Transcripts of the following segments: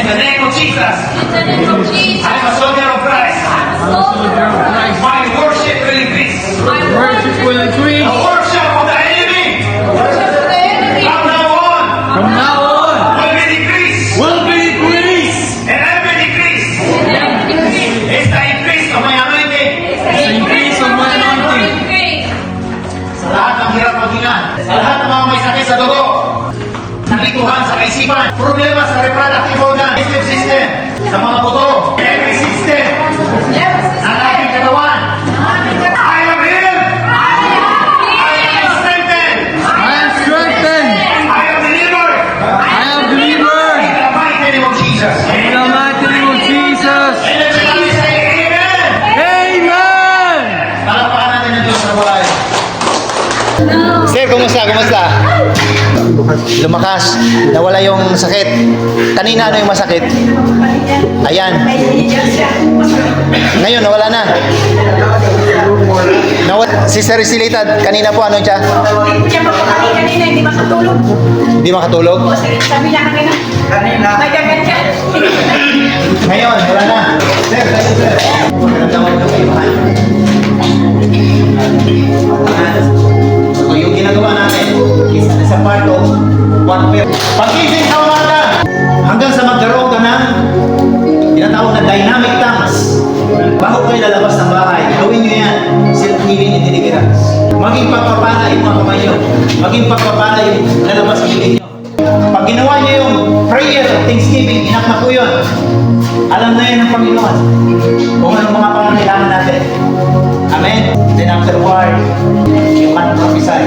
In the name of Jesus. In the name of Jesus. I am a soldier of Christ. Soldier of Christ. My worship will increase. My Worship will The increase. worship of the enemy worship of the enemy. from now on From now on, will be decreased. will be increased. And every decrease is the increase of my anointing. The increase of my anointing. Sa lahat ng hirap maghingan, sa lahat ng mga may sakit sa dugo, nakituhan sa kaisipan, problema sa reproductive organ, digestive system, sa mga buto, every system, ang aking katawan. I am healed. I am strengthened. I am strengthened. I am delivered. I am delivered. In the mighty name of Jesus. In the mighty name of Jesus. And everybody say amen. Amen. Palapakan natin ang Diyos na buhay. Sir, kumusta? Kumusta? Lumakas. Nawala yung sakit. Kanina ano yung masakit? Ayan. Ngayon, nawala na. Sister Silita, kanina po ano siya? Siya kanina, hindi makatulog. Hindi makatulog? O, sabi niya kanina. May dagan siya. Ngayon, wala na. Sir, sir. Nagdamag na kayo, mahal. So, yung ginagawa natin is sa part of warfare. Pag-ising sa umaga, hanggang sa magkaroon ka ng tinatawag na dynamic tongues. Bago kayo lalabas ng bahay, gawin nyo yan. Self-healing and deliverance. Maging pagpapala yung mga kamay nyo. Maging pagpapala yung lalabas sa bibig nyo. Pag ginawa nyo yung prayer of thanksgiving, inak na po yun. Alam na yan ng Panginoon kung anong mga pangangailangan natin. Amen? Then afterward, you can prophesy.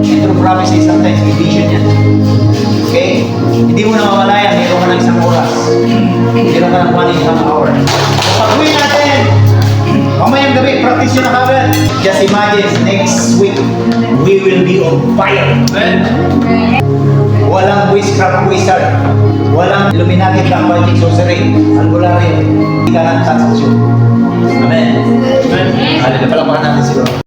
And through prophecy, sometimes may vision yan. Okay? Hindi mo na mawala yan. Meron ka ng isang oras. Meron ka ng 1.5 hour. Pag-uwi natin, mamayang gabi, practice yun na kagad. Just imagine, next week, we will be on fire. Walang witchcraft wizard. Walang Illuminati, black magic, sorcery, albularyo. Hindi ka lang sasaksyon. Amen. Amen. Halika pala natin siguro.